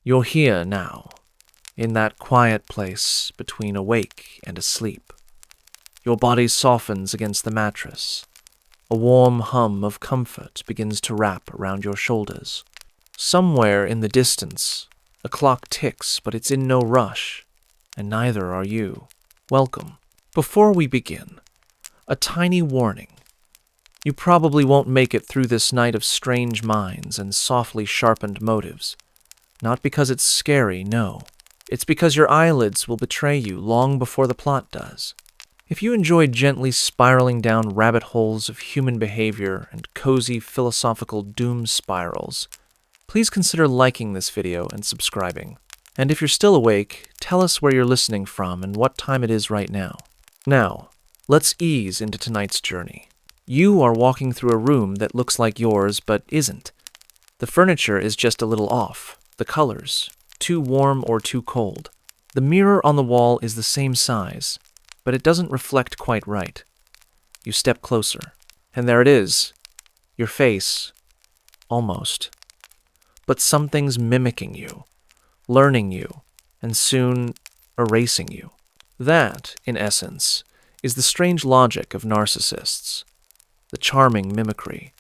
You're here now, in that quiet place between awake and asleep. Your body softens against the mattress. A warm hum of comfort begins to wrap around your shoulders. Somewhere in the distance, a clock ticks, but it's in no rush, and neither are you. Welcome. Before we begin, a tiny warning. You probably won't make it through this night of strange minds and softly sharpened motives. Not because it's scary, no. It's because your eyelids will betray you long before the plot does. If you enjoy gently spiraling down rabbit holes of human behavior and cozy philosophical doom spirals, please consider liking this video and subscribing. And if you're still awake, tell us where you're listening from and what time it is right now. Now, let's ease into tonight's journey. You are walking through a room that looks like yours but isn't. The furniture is just a little off. The colors, too warm or too cold. The mirror on the wall is the same size, but it doesn't reflect quite right. You step closer, and there it is. Your face. Almost. But something's mimicking you, learning you, and soon erasing you. That, in essence, is the strange logic of narcissists. The charming mimicry,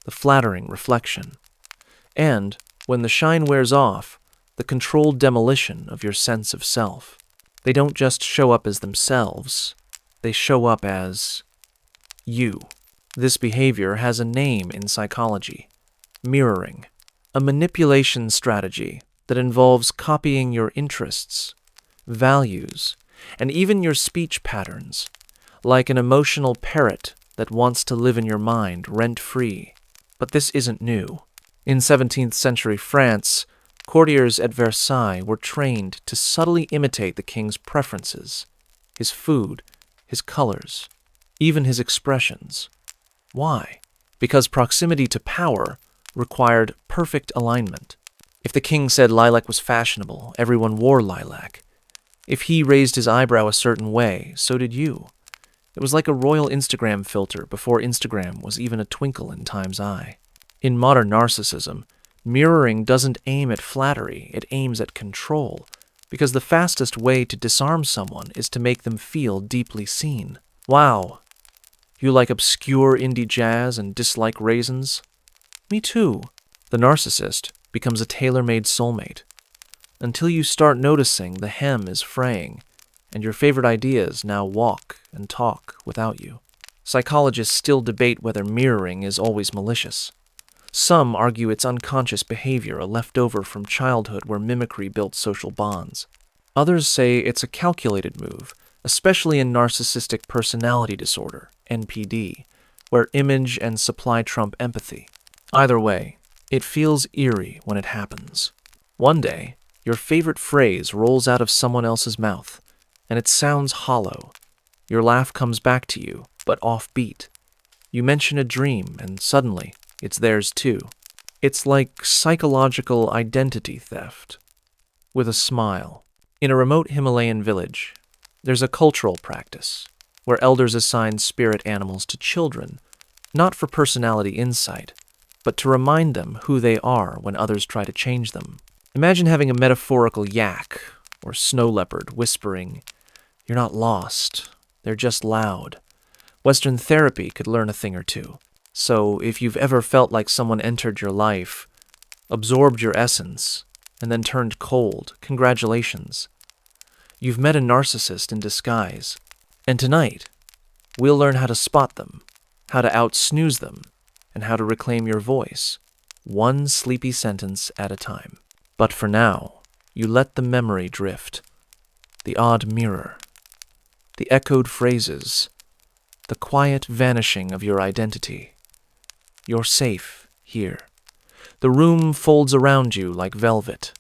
the flattering reflection, and, when the shine wears off, the controlled demolition of your sense of self. They don't just show up as themselves, they show up as you. This behavior has a name in psychology: mirroring, a manipulation strategy that involves copying your interests, values, and even your speech patterns, like an emotional parrot that wants to live in your mind rent-free. But this isn't new. In 17th century France, courtiers at Versailles were trained to subtly imitate the king's preferences, his food, his colors, even his expressions. Why? Because proximity to power required perfect alignment. If the king said lilac was fashionable, everyone wore lilac. If he raised his eyebrow a certain way, so did you. It was like a royal Instagram filter before Instagram was even a twinkle in time's eye. In modern narcissism, mirroring doesn't aim at flattery, it aims at control, because the fastest way to disarm someone is to make them feel deeply seen. Wow, you like obscure indie jazz and dislike raisins? Me too. The narcissist becomes a tailor-made soulmate, until you start noticing the hem is fraying, and your favorite ideas now walk and talk without you. Psychologists still debate whether mirroring is always malicious. Some argue it's unconscious behavior, a leftover from childhood where mimicry built social bonds. Others say it's a calculated move, especially in narcissistic personality disorder, NPD, where image and supply trump empathy. Either way, it feels eerie when it happens. One day, your favorite phrase rolls out of someone else's mouth, and it sounds hollow. Your laugh comes back to you, but offbeat. You mention a dream, and suddenly, it's theirs too. It's like psychological identity theft. With a smile. In a remote Himalayan village, there's a cultural practice where elders assign spirit animals to children, not for personality insight, but to remind them who they are when others try to change them. Imagine having a metaphorical yak or snow leopard whispering, "You're not lost, they're just loud." Western therapy could learn a thing or two. So if you've ever felt like someone entered your life, absorbed your essence, and then turned cold, congratulations. You've met a narcissist in disguise. And tonight, we'll learn how to spot them, how to out-snooze them, and how to reclaim your voice, one sleepy sentence at a time. But for now, you let the memory drift, the odd mirror, the echoed phrases, the quiet vanishing of your identity. You're safe here. The room folds around you like velvet.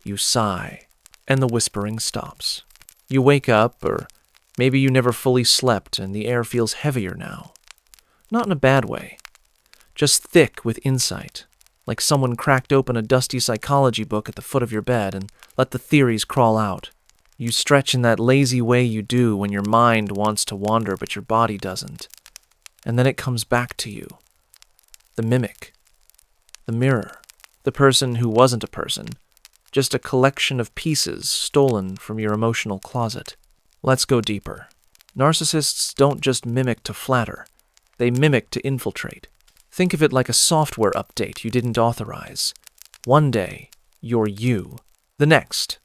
You sigh, and the whispering stops. You wake up, or maybe you never fully slept and the air feels heavier now. Not in a bad way, just thick with insight, like someone cracked open a dusty psychology book at the foot of your bed and let the theories crawl out. You stretch in that lazy way you do when your mind wants to wander but your body doesn't. And then it comes back to you. The mimic. The mirror. The person who wasn't a person, just a collection of pieces stolen from your emotional closet. Let's go deeper. Narcissists don't just mimic to flatter. They mimic to infiltrate. Think of it like a software update you didn't authorize. One day, you're you. The next,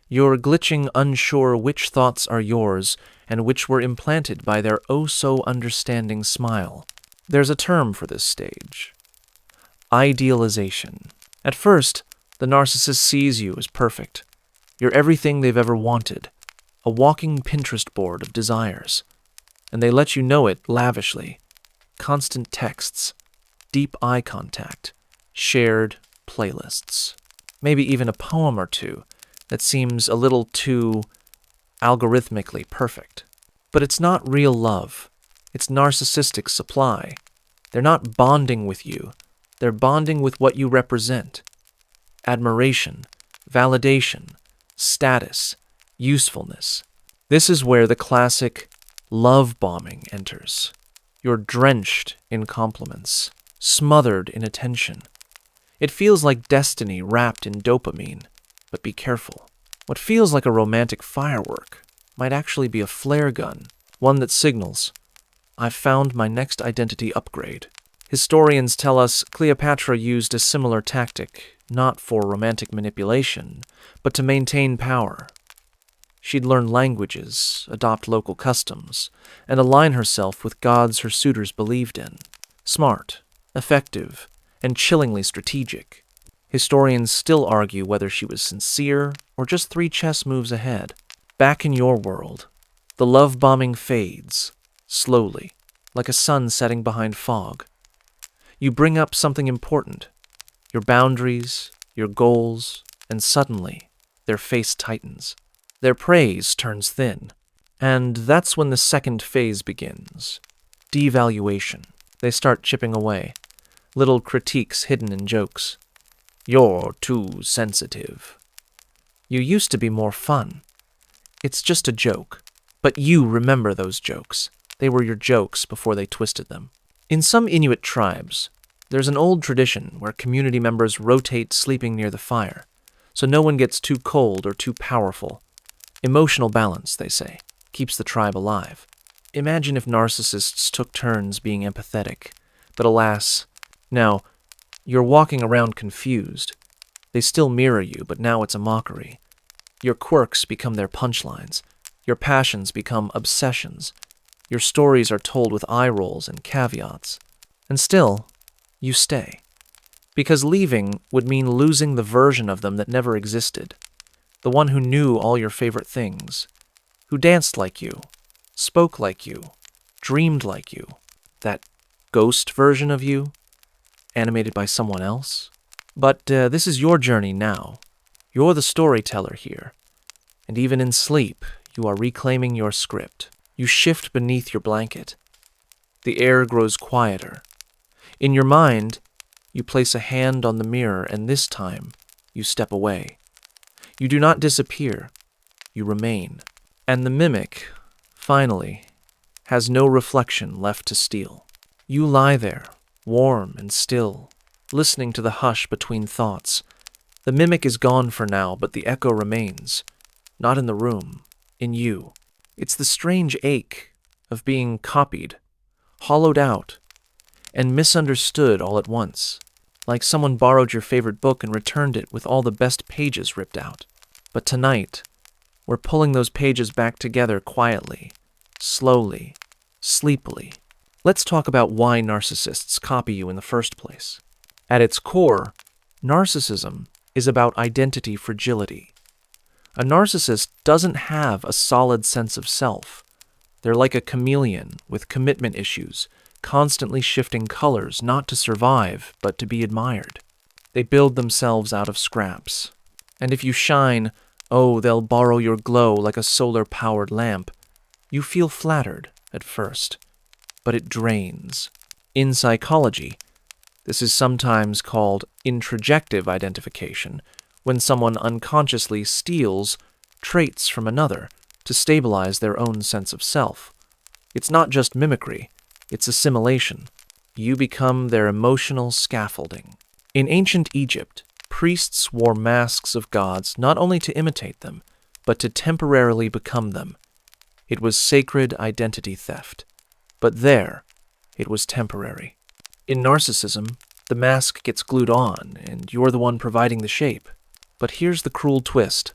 you're glitching, unsure which thoughts are yours and which were implanted by their oh-so-understanding smile. There's a term for this stage. Idealization. At first, the narcissist sees you as perfect. You're everything they've ever wanted, a walking Pinterest board of desires. And they let you know it lavishly. Constant texts, deep eye contact, shared playlists. Maybe even a poem or two that seems a little too algorithmically perfect. But it's not real love. It's narcissistic supply. They're not bonding with you. They're bonding with what you represent. Admiration, validation, status, usefulness. This is where the classic love bombing enters. You're drenched in compliments, smothered in attention. It feels like destiny wrapped in dopamine, but be careful. What feels like a romantic firework might actually be a flare gun, one that signals, I've found my next identity upgrade. Historians tell us Cleopatra used a similar tactic, not for romantic manipulation, but to maintain power. She'd learn languages, adopt local customs, and align herself with gods her suitors believed in. Smart, effective, and chillingly strategic. Historians still argue whether she was sincere or just 3 chess moves ahead. Back in your world, the love bombing fades, slowly, like a sun setting behind fog. You bring up something important, your boundaries, your goals, and suddenly, their face tightens. Their praise turns thin. And that's when the second phase begins. Devaluation. They start chipping away. Little critiques hidden in jokes. You're too sensitive. You used to be more fun. It's just a joke. But you remember those jokes. They were your jokes before they twisted them. In some Inuit tribes, there's an old tradition where community members rotate sleeping near the fire, so no one gets too cold or too powerful. Emotional balance, they say, keeps the tribe alive. Imagine if narcissists took turns being empathetic, but alas, now, you're walking around confused. They still mirror you, but now it's a mockery. Your quirks become their punchlines. Your passions become obsessions. Your stories are told with eye rolls and caveats. And still, you stay. Because leaving would mean losing the version of them that never existed. The one who knew all your favorite things. Who danced like you, spoke like you, dreamed like you. That ghost version of you, animated by someone else. But this is your journey now. You're the storyteller here. And even in sleep, you are reclaiming your script. You shift beneath your blanket. The air grows quieter. In your mind, you place a hand on the mirror, and this time, you step away. You do not disappear. You remain. And the mimic, finally, has no reflection left to steal. You lie there, warm and still, listening to the hush between thoughts. The mimic is gone for now, but the echo remains. Not in the room, in you. It's the strange ache of being copied, hollowed out, and misunderstood all at once, like someone borrowed your favorite book and returned it with all the best pages ripped out. But tonight, we're pulling those pages back together quietly, slowly, sleepily. Let's talk about why narcissists copy you in the first place. At its core, narcissism is about identity fragility. A narcissist doesn't have a solid sense of self. They're like a chameleon with commitment issues, constantly shifting colors not to survive, but to be admired. They build themselves out of scraps. And if you shine, oh, they'll borrow your glow like a solar-powered lamp. You feel flattered at first, but it drains. In psychology, this is sometimes called introjective identification, when someone unconsciously steals traits from another to stabilize their own sense of self. It's not just mimicry, it's assimilation. You become their emotional scaffolding. In ancient Egypt, priests wore masks of gods not only to imitate them, but to temporarily become them. It was sacred identity theft. But there, it was temporary. In narcissism, the mask gets glued on, and you're the one providing the shape. But here's the cruel twist.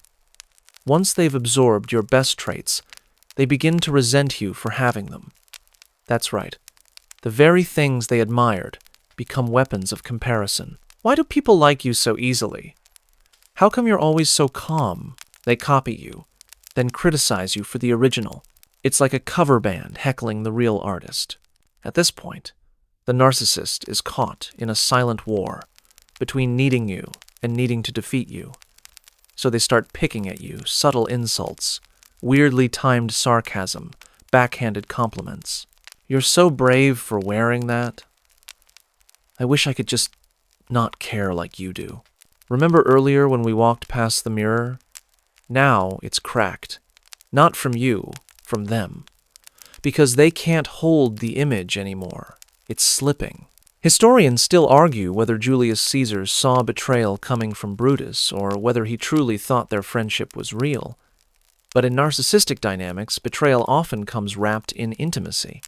Once they've absorbed your best traits, they begin to resent you for having them. That's right. The very things they admired become weapons of comparison. Why do people like you so easily? How come you're always so calm? They copy you, then criticize you for the original. It's like a cover band heckling the real artist. At this point, the narcissist is caught in a silent war between needing you and needing to defeat you. So they start picking at you, subtle insults, weirdly timed sarcasm, backhanded compliments. You're so brave for wearing that. I wish I could just not care like you do. Remember earlier when we walked past the mirror? Now it's cracked. Not from you, from them. Because they can't hold the image anymore. It's slipping. Historians still argue whether Julius Caesar saw betrayal coming from Brutus or whether he truly thought their friendship was real. But in narcissistic dynamics, betrayal often comes wrapped in intimacy.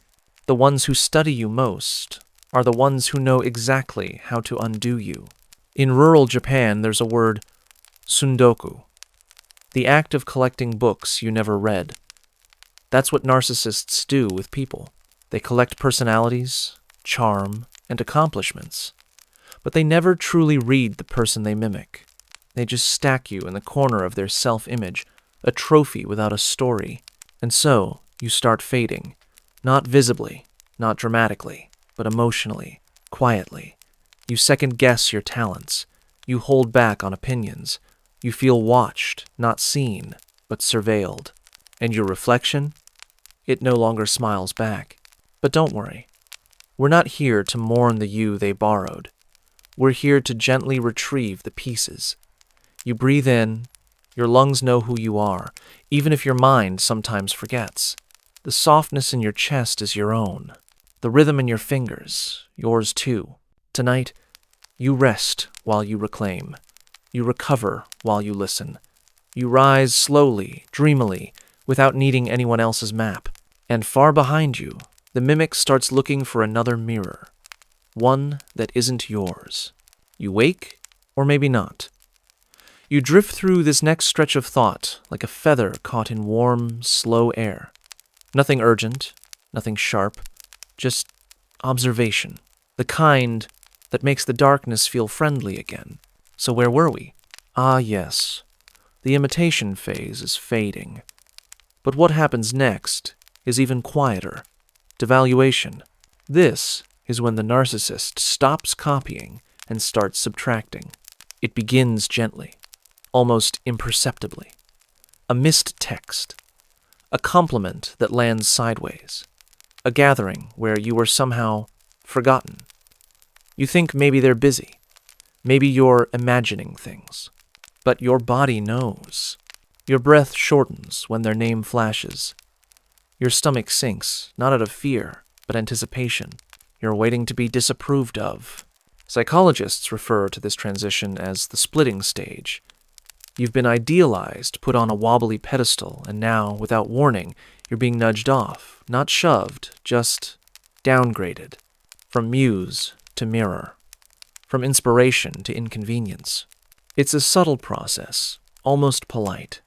The ones who study you most are the ones who know exactly how to undo you. In rural Japan, there's a word, sundoku, the act of collecting books you never read. That's what narcissists do with people. They collect personalities, charm, and accomplishments. But they never truly read the person they mimic. They just stack you in the corner of their self-image, a trophy without a story. And so, you start fading. Not visibly, not dramatically, but emotionally, quietly. You second-guess your talents. You hold back on opinions. You feel watched, not seen, but surveilled. And your reflection? It no longer smiles back. But don't worry. We're not here to mourn the you they borrowed. We're here to gently retrieve the pieces. You breathe in. Your lungs know who you are, even if your mind sometimes forgets. The softness in your chest is your own. The rhythm in your fingers, yours too. Tonight, you rest while you reclaim. You recover while you listen. You rise slowly, dreamily, without needing anyone else's map. And far behind you, the mimic starts looking for another mirror. One that isn't yours. You wake, or maybe not. You drift through this next stretch of thought like a feather caught in warm, slow air. Nothing urgent, nothing sharp, just observation. The kind that makes the darkness feel friendly again. So where were we? Ah, yes. The imitation phase is fading. But what happens next is even quieter. Devaluation. This is when the narcissist stops copying and starts subtracting. It begins gently, almost imperceptibly. A missed text. A compliment that lands sideways. A gathering where you were somehow forgotten. You think maybe they're busy. Maybe you're imagining things. But your body knows. Your breath shortens when their name flashes. Your stomach sinks, not out of fear, but anticipation. You're waiting to be disapproved of. Psychologists refer to this transition as the splitting stage. You've been idealized, put on a wobbly pedestal, and now, without warning, you're being nudged off, not shoved, just downgraded. From muse to mirror. From inspiration to inconvenience. It's a subtle process, almost polite.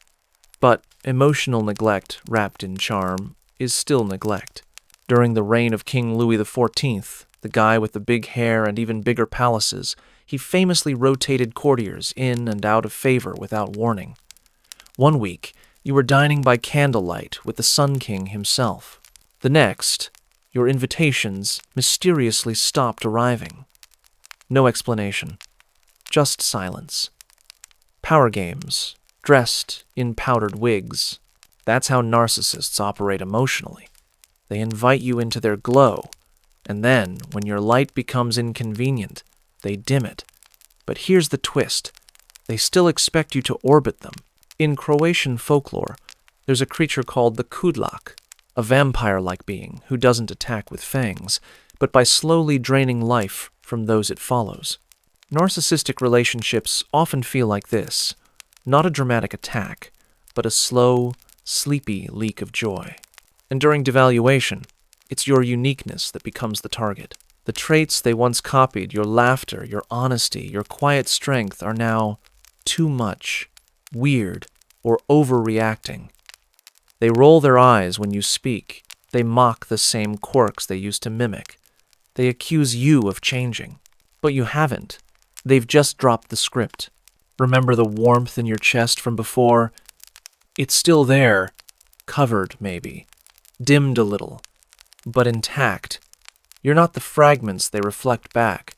But emotional neglect wrapped in charm is still neglect. During the reign of King Louis XIV, the guy with the big hair and even bigger palaces, he famously rotated courtiers in and out of favor without warning. One week, you were dining by candlelight with the Sun King himself. The next, your invitations mysteriously stopped arriving. No explanation. Just silence. Power games, dressed in powdered wigs. That's how narcissists operate emotionally. They invite you into their glow, and then, when your light becomes inconvenient, they dim it. But here's the twist. They still expect you to orbit them. In Croatian folklore, there's a creature called the kudlak, a vampire-like being who doesn't attack with fangs, but by slowly draining life from those it follows. Narcissistic relationships often feel like this, not a dramatic attack, but a slow, sleepy leak of joy. And during devaluation, it's your uniqueness that becomes the target. The traits they once copied, your laughter, your honesty, your quiet strength, are now too much, weird, or overreacting. They roll their eyes when you speak. They mock the same quirks they used to mimic. They accuse you of changing. But you haven't. They've just dropped the script. Remember the warmth in your chest from before? It's still there, covered maybe, dimmed a little, but intact. You're not the fragments they reflect back.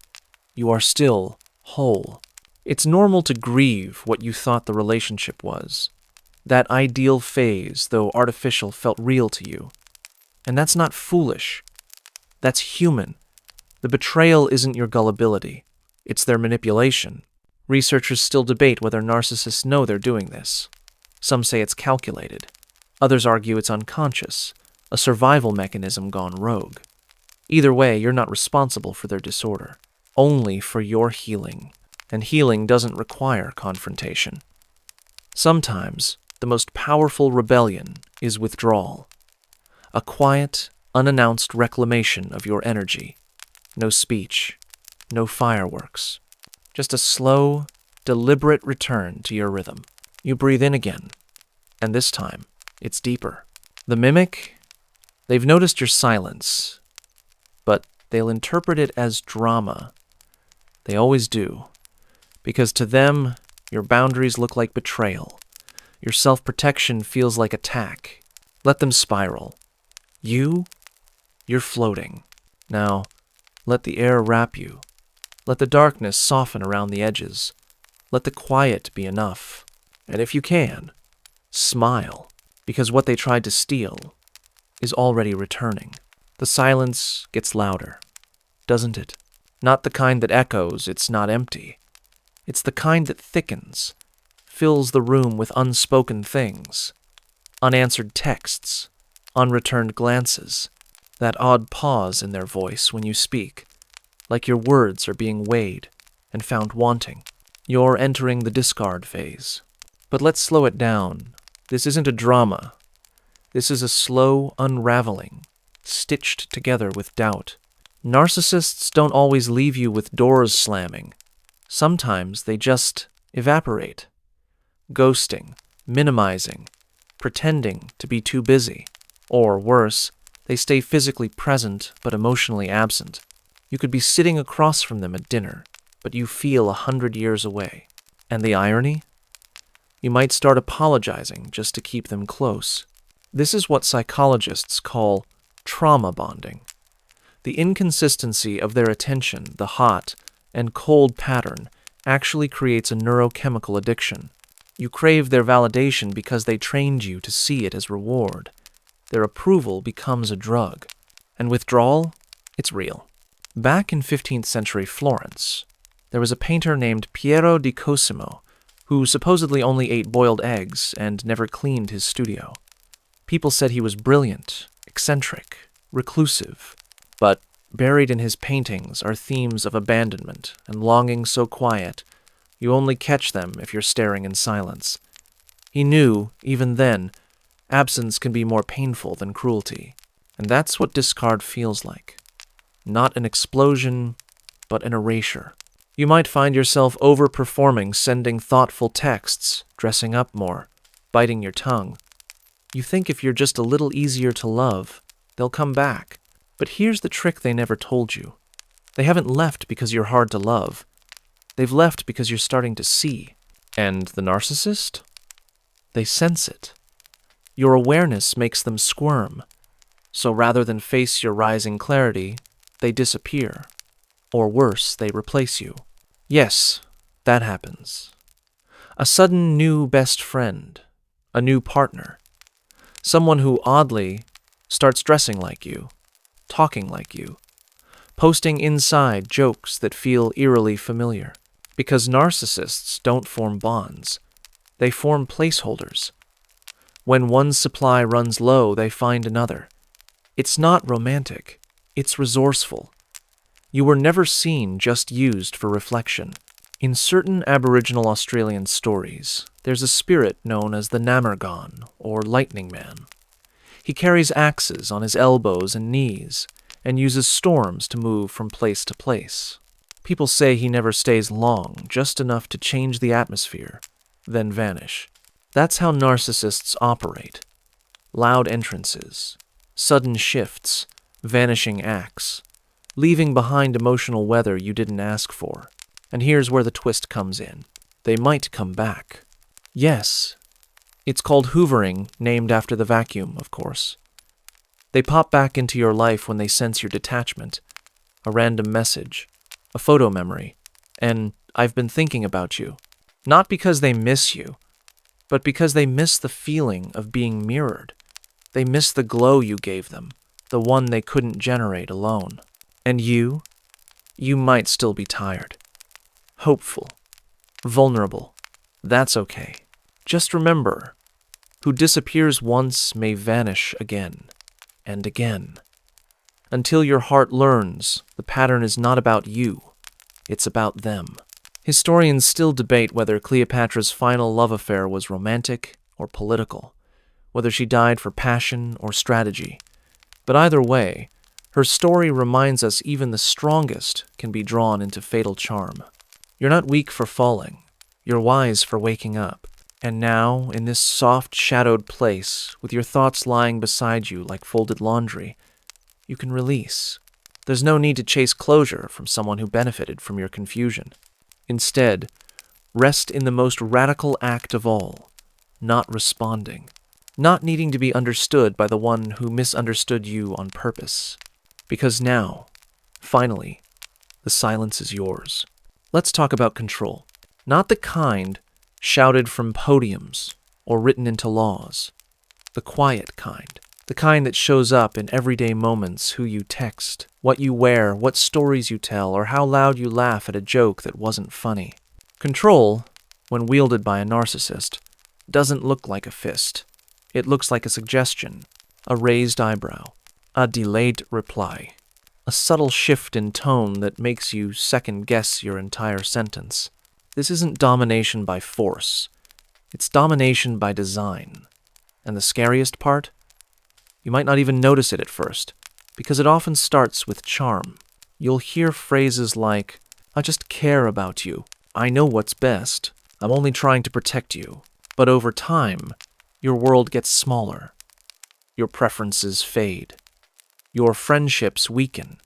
You are still whole. It's normal to grieve what you thought the relationship was. That ideal phase, though artificial, felt real to you. And that's not foolish. That's human. The betrayal isn't your gullibility. It's their manipulation. Researchers still debate whether narcissists know they're doing this. Some say it's calculated. Others argue it's unconscious, a survival mechanism gone rogue. Either way, you're not responsible for their disorder, only for your healing. And healing doesn't require confrontation. Sometimes, the most powerful rebellion is withdrawal. A quiet, unannounced reclamation of your energy. No speech, no fireworks. Just a slow, deliberate return to your rhythm. You breathe in again, and this time, it's deeper. The mimic, they've noticed your silence, but they'll interpret it as drama. They always do, because to them, your boundaries look like betrayal. Your self-protection feels like attack. Let them spiral. You're floating. Now, let the air wrap you. Let the darkness soften around the edges. Let the quiet be enough. And if you can, smile, because what they tried to steal is already returning. The silence gets louder, doesn't it? Not the kind that echoes, it's not empty. It's the kind that thickens, fills the room with unspoken things, unanswered texts, unreturned glances, that odd pause in their voice when you speak, like your words are being weighed and found wanting. You're entering the discard phase. But let's slow it down. This isn't a drama. This is a slow unraveling, stitched together with doubt. Narcissists don't always leave you with doors slamming. Sometimes they just evaporate. Ghosting, minimizing, pretending to be too busy. Or worse, they stay physically present but emotionally absent. You could be sitting across from them at dinner, but you feel 100 years away. And the irony? You might start apologizing just to keep them close. This is what psychologists call trauma bonding. The inconsistency of their attention, the hot and cold pattern, actually creates a neurochemical addiction. You crave their validation because they trained you to see it as reward. Their approval becomes a drug. And withdrawal? It's real. Back in 15th century Florence, there was a painter named Piero di Cosimo who supposedly only ate boiled eggs and never cleaned his studio. People said he was brilliant, eccentric, reclusive, but buried in his paintings are themes of abandonment and longing so quiet, you only catch them if you're staring in silence. He knew, even then, absence can be more painful than cruelty, and that's what discard feels like. Not an explosion, but an erasure. You might find yourself overperforming, sending thoughtful texts, dressing up more, biting your tongue. You think if you're just a little easier to love, they'll come back. But here's the trick they never told you. They haven't left because you're hard to love. They've left because you're starting to see. And the narcissist? They sense it. Your awareness makes them squirm. So rather than face your rising clarity, they disappear. Or worse, they replace you. Yes, that happens. A sudden new best friend, a new partner, someone who oddly starts dressing like you, talking like you, posting inside jokes that feel eerily familiar. Because narcissists don't form bonds, they form placeholders. When one supply runs low, they find another. It's not romantic, it's resourceful. You were never seen, just used for reflection. In certain Aboriginal Australian stories, there's a spirit known as the Namargon, or Lightning Man. He carries axes on his elbows and knees, and uses storms to move from place to place. People say he never stays long, just enough to change the atmosphere, then vanish. That's how narcissists operate. Loud entrances, sudden shifts, vanishing acts, leaving behind emotional weather you didn't ask for. And here's where the twist comes in. They might come back. Yes, it's called hoovering, named after the vacuum, of course. They pop back into your life when they sense your detachment, a random message, a photo memory, and "I've been thinking about you." Not because they miss you, but because they miss the feeling of being mirrored. They miss the glow you gave them, the one they couldn't generate alone. And you might still be tired, hopeful, vulnerable. That's okay. Just remember, who disappears once may vanish again and again. Until your heart learns the pattern is not about you, it's about them. Historians still debate whether Cleopatra's final love affair was romantic or political, whether she died for passion or strategy. But either way, her story reminds us even the strongest can be drawn into fatal charm. You're not weak for falling. You're wise for waking up. And now, in this soft, shadowed place, with your thoughts lying beside you like folded laundry, you can release. There's no need to chase closure from someone who benefited from your confusion. Instead, rest in the most radical act of all, not responding, not needing to be understood by the one who misunderstood you on purpose. Because now, finally, the silence is yours. Let's talk about control. Not the kind shouted from podiums or written into laws. The quiet kind. The kind that shows up in everyday moments: who you text, what you wear, what stories you tell, or how loud you laugh at a joke that wasn't funny. Control, when wielded by a narcissist, doesn't look like a fist. It looks like a suggestion, a raised eyebrow, a delayed reply, a subtle shift in tone that makes you second-guess your entire sentence. This isn't domination by force. It's domination by design. And the scariest part? You might not even notice it at first, because it often starts with charm. You'll hear phrases like, "I just care about you. I know what's best. I'm only trying to protect you." But over time, your world gets smaller. Your preferences fade. Your friendships weaken.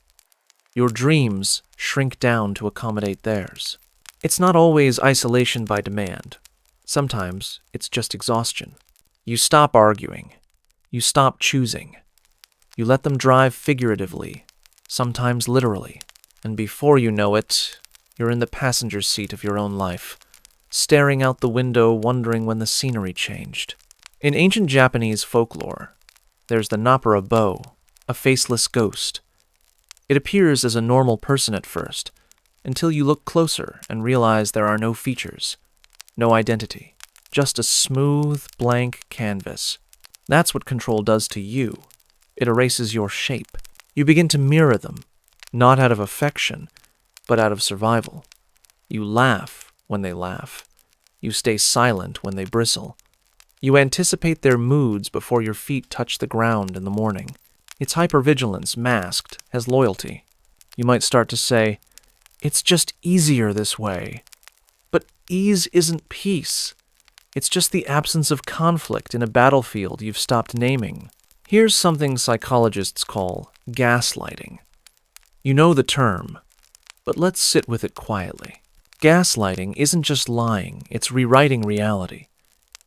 Your dreams shrink down to accommodate theirs. It's not always isolation by demand. Sometimes it's just exhaustion. You stop arguing. You stop choosing. You let them drive figuratively, sometimes literally. And before you know it, you're in the passenger seat of your own life, staring out the window wondering when the scenery changed. In ancient Japanese folklore, there's the Napara bow, a faceless ghost. It appears as a normal person at first, until you look closer and realize there are no features, no identity, just a smooth, blank canvas. That's what control does to you. It erases your shape. You begin to mirror them, not out of affection, but out of survival. You laugh when they laugh. You stay silent when they bristle. You anticipate their moods before your feet touch the ground in the morning. It's hypervigilance masked as loyalty. You might start to say, "It's just easier this way." But ease isn't peace. It's just the absence of conflict in a battlefield you've stopped naming. Here's something psychologists call gaslighting. You know the term, but let's sit with it quietly. Gaslighting isn't just lying, it's rewriting reality.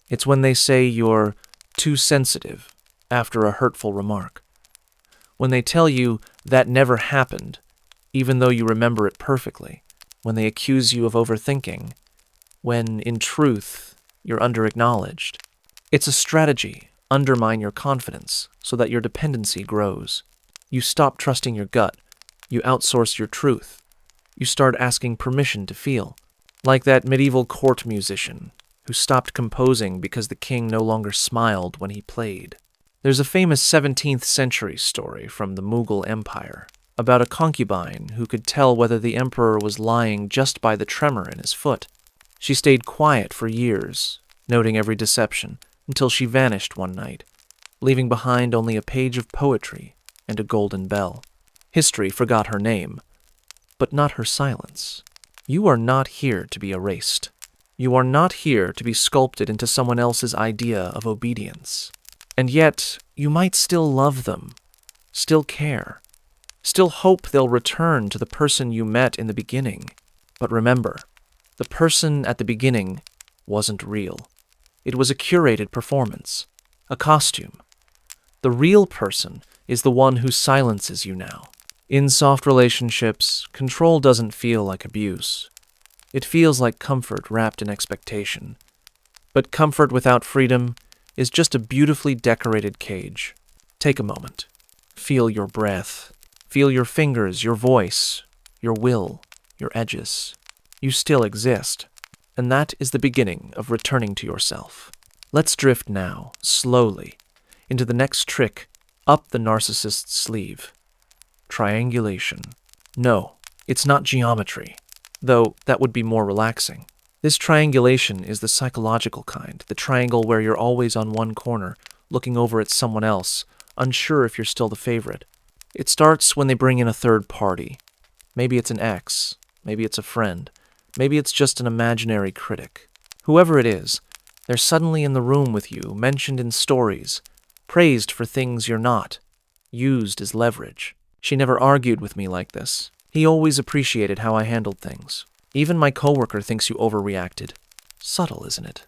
It's when they say you're too sensitive after a hurtful remark. When they tell you that never happened, even though you remember it perfectly. When they accuse you of overthinking, when, in truth, you're under-acknowledged. It's a strategy. Undermine your confidence so that your dependency grows. You stop trusting your gut. You outsource your truth. You start asking permission to feel. Like that medieval court musician who stopped composing because the king no longer smiled when he played. There's a famous 17th century story from the Mughal Empire. about a concubine who could tell whether the emperor was lying just by the tremor in his foot. She stayed quiet for years, noting every deception, until she vanished one night, leaving behind only a page of poetry and a golden bell. History forgot her name, but not her silence. You are not here to be erased. You are not here to be sculpted into someone else's idea of obedience. And yet, you might still love them, still care, still hope they'll return to the person you met in the beginning. But remember, the person at the beginning wasn't real. It was a curated performance, a costume. The real person is the one who silences you now. In soft relationships, control doesn't feel like abuse. It feels like comfort wrapped in expectation. But comfort without freedom is just a beautifully decorated cage. Take a moment. Feel your breath. Feel your fingers, your voice, your will, your edges. You still exist, and that is the beginning of returning to yourself. Let's drift now, slowly, into the next trick up the narcissist's sleeve. Triangulation. No, it's not geometry, though that would be more relaxing. This triangulation is the psychological kind, the triangle where you're always on one corner, looking over at someone else, unsure if you're still the favorite. It starts when they bring in a third party. Maybe it's an ex, maybe it's a friend, maybe it's just an imaginary critic. Whoever it is, they're suddenly in the room with you, mentioned in stories, praised for things you're not, used as leverage. She never argued with me like this. He always appreciated how I handled things. Even my coworker thinks you overreacted. Subtle, isn't it?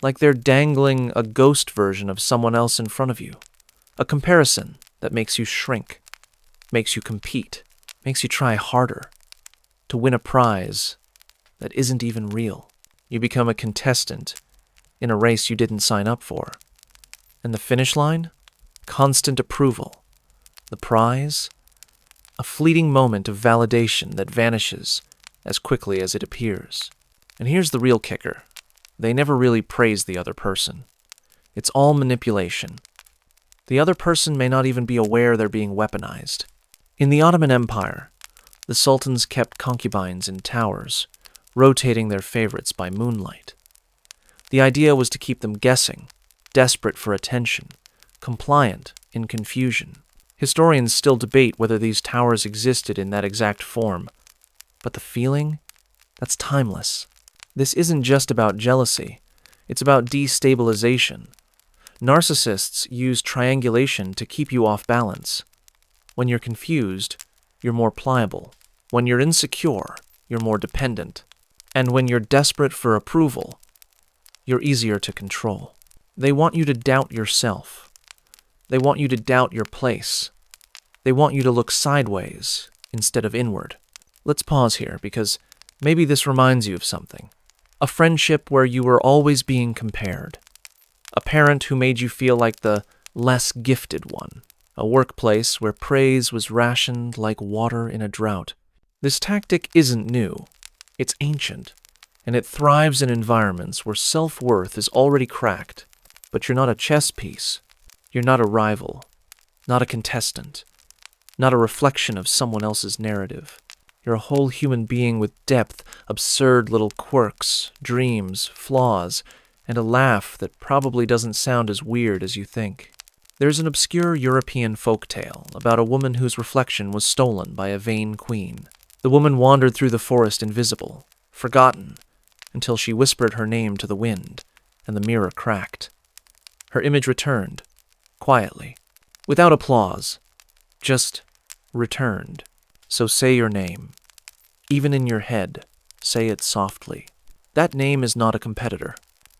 Like they're dangling a ghost version of someone else in front of you. A comparison that makes you shrink, makes you compete, makes you try harder to win a prize that isn't even real. You become a contestant in a race you didn't sign up for. And the finish line? Constant approval. The prize? A fleeting moment of validation that vanishes as quickly as it appears. And here's the real kicker. They never really praise the other person. It's all manipulation. The other person may not even be aware they're being weaponized. In the Ottoman Empire, the sultans kept concubines in towers, rotating their favorites by moonlight. The idea was to keep them guessing, desperate for attention, compliant in confusion. Historians still debate whether these towers existed in that exact form, but the feeling? That's timeless. This isn't just about jealousy. It's about destabilization. Narcissists use triangulation to keep you off balance. When you're confused, you're more pliable. When you're insecure, you're more dependent. And when you're desperate for approval, you're easier to control. They want you to doubt yourself. They want you to doubt your place. They want you to look sideways instead of inward. Let's pause here because maybe this reminds you of something. A friendship where you were always being compared. A parent who made you feel like the less gifted one. A workplace where praise was rationed like water in a drought. This tactic isn't new. It's ancient, and it thrives in environments where self-worth is already cracked. But you're not a chess piece. You're not a rival, not a contestant, not a reflection of someone else's narrative. You're a whole human being with depth, absurd little quirks, dreams, flaws, and a laugh that probably doesn't sound as weird as you think. There's an obscure European folktale about a woman whose reflection was stolen by a vain queen. The woman wandered through the forest invisible, forgotten, until she whispered her name to the wind, and the mirror cracked. Her image returned, quietly, without applause, just returned. So say your name. Even in your head, say it softly. That name is not a competitor.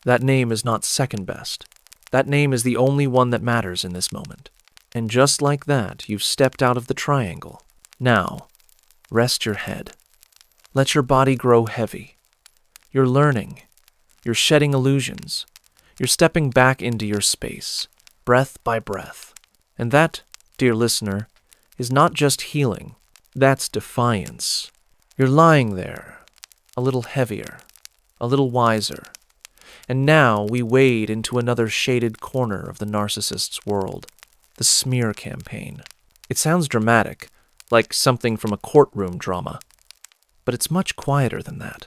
That name is not second best. That name is the only one that matters in this moment. And just like that, you've stepped out of the triangle. Now, rest your head. Let your body grow heavy. You're learning. You're shedding illusions. You're stepping back into your space, breath by breath. And that, dear listener, is not just healing. That's defiance. You're lying there, a little heavier, a little wiser. And now we wade into another shaded corner of the narcissist's world, the smear campaign. It sounds dramatic, like something from a courtroom drama. But it's much quieter than that.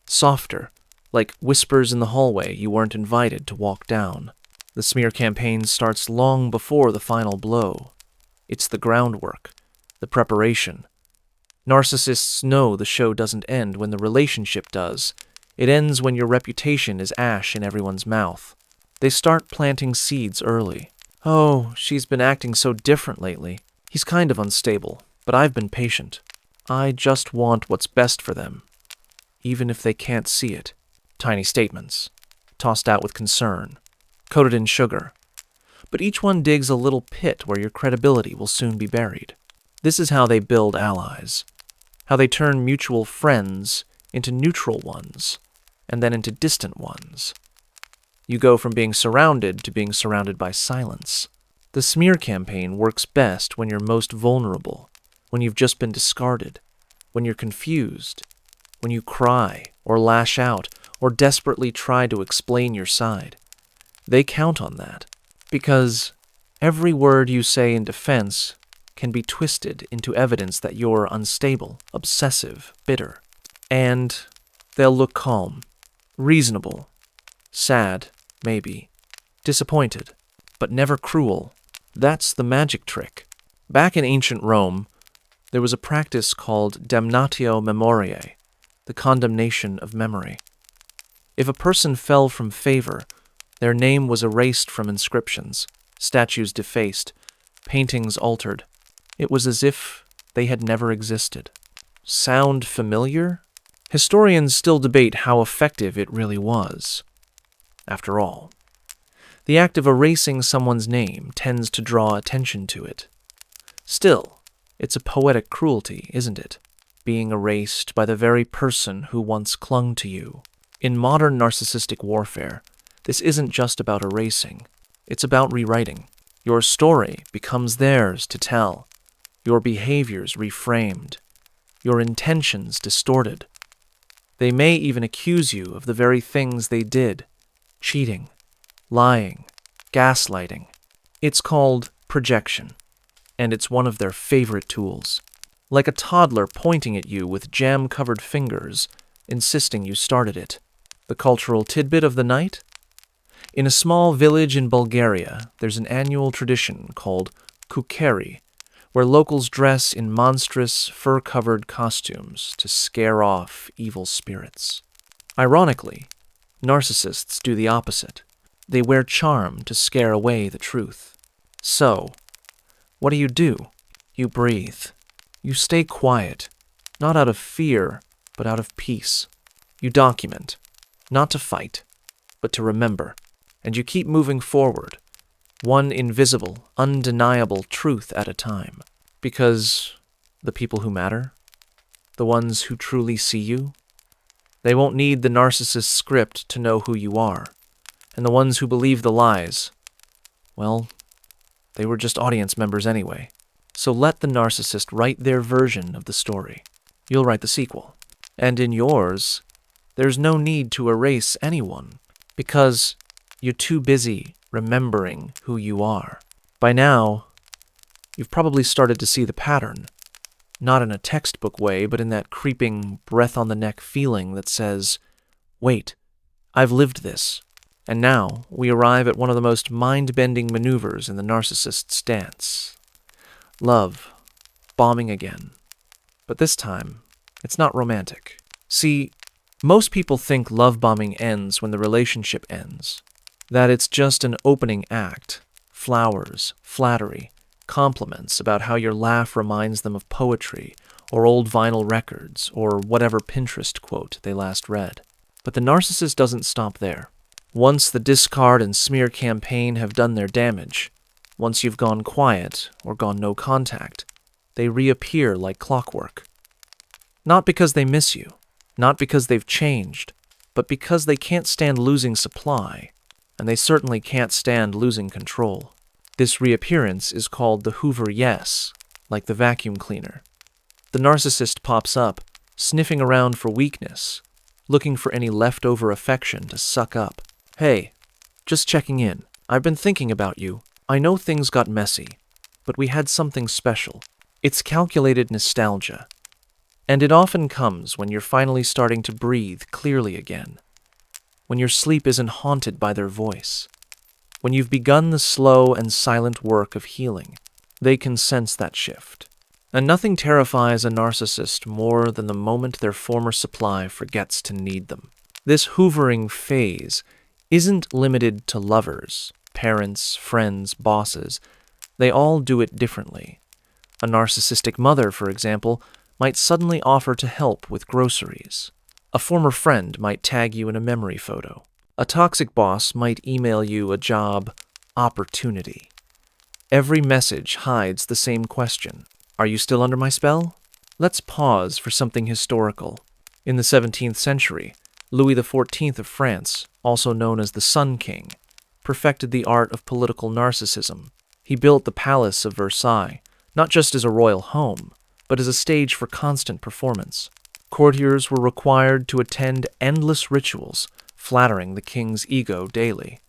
Softer, like whispers in the hallway you weren't invited to walk down. The smear campaign starts long before the final blow. It's the groundwork, the preparation. Narcissists know the show doesn't end when the relationship does. It ends when your reputation is ash in everyone's mouth. They start planting seeds early. Oh, she's been acting so different lately. He's kind of unstable, but I've been patient. I just want what's best for them, even if they can't see it. Tiny statements, tossed out with concern, coated in sugar. But each one digs a little pit where your credibility will soon be buried. This is how they build allies, how they turn mutual friends into neutral ones, and then into distant ones. You go from being surrounded to being surrounded by silence. The smear campaign works best when you're most vulnerable, when you've just been discarded, when you're confused, when you cry or lash out or desperately try to explain your side. They count on that, because every word you say in defense can be twisted into evidence that you're unstable, obsessive, bitter. And they'll look calm, reasonable, sad, maybe, disappointed, but never cruel. That's the magic trick. Back in ancient Rome, there was a practice called damnatio memoriae, the condemnation of memory. If a person fell from favor, their name was erased from inscriptions, statues defaced, paintings altered. It was as if they had never existed. Sound familiar? Historians still debate how effective it really was. After all, the act of erasing someone's name tends to draw attention to it. Still, it's a poetic cruelty, isn't it? Being erased by the very person who once clung to you. In modern narcissistic warfare, this isn't just about erasing. It's about rewriting. Your story becomes theirs to tell. Your behaviors reframed. Your intentions distorted. They may even accuse you of the very things they did. Cheating, lying, gaslighting. It's called projection, and it's one of their favorite tools. Like a toddler pointing at you with jam-covered fingers, insisting you started it. The cultural tidbit of the night? In a small village in Bulgaria, there's an annual tradition called kukeri, where locals dress in monstrous, fur-covered costumes to scare off evil spirits. Ironically, narcissists do the opposite. They wear charm to scare away the truth. So, what do? You breathe. You stay quiet, not out of fear, but out of peace. You document, not to fight, but to remember. And you keep moving forward, one invisible, undeniable truth at a time. Because the people who matter, the ones who truly see you, they won't need the narcissist script to know who you are. And the ones who believe the lies, well, they were just audience members anyway. So let the narcissist write their version of the story. You'll write the sequel. And in yours, there's no need to erase anyone, because you're too busy remembering who you are. By now, you've probably started to see the pattern, not in a textbook way, but in that creeping, breath-on-the-neck feeling that says, wait, I've lived this. And now we arrive at one of the most mind-bending maneuvers in the narcissist's dance. Love, bombing again. But this time, it's not romantic. See, most people think love bombing ends when the relationship ends. That it's just an opening act, flowers, flattery, compliments about how your laugh reminds them of poetry, or old vinyl records, or whatever Pinterest quote they last read. But the narcissist doesn't stop there. Once the discard and smear campaign have done their damage, once you've gone quiet or gone no contact, they reappear like clockwork. Not because they miss you, not because they've changed, but because they can't stand losing supply, and they certainly can't stand losing control. This reappearance is called the Hoover yes, like the vacuum cleaner. The narcissist pops up, sniffing around for weakness, looking for any leftover affection to suck up. Hey, just checking in. I've been thinking about you. I know things got messy, but we had something special. It's calculated nostalgia, and it often comes when you're finally starting to breathe clearly again, when your sleep isn't haunted by their voice, when you've begun the slow and silent work of healing. They can sense that shift. And nothing terrifies a narcissist more than the moment their former supply forgets to need them. This hoovering phase isn't limited to lovers, parents, friends, bosses. They all do it differently. A narcissistic mother, for example, might suddenly offer to help with groceries. A former friend might tag you in a memory photo. A toxic boss might email you a job opportunity. Every message hides the same question. Are you still under my spell? Let's pause for something historical. In the 17th century, Louis XIV of France, also known as the Sun King, perfected the art of political narcissism. He built the Palace of Versailles, not just as a royal home, but as a stage for constant performance. Courtiers were required to attend endless rituals, flattering the king's ego daily.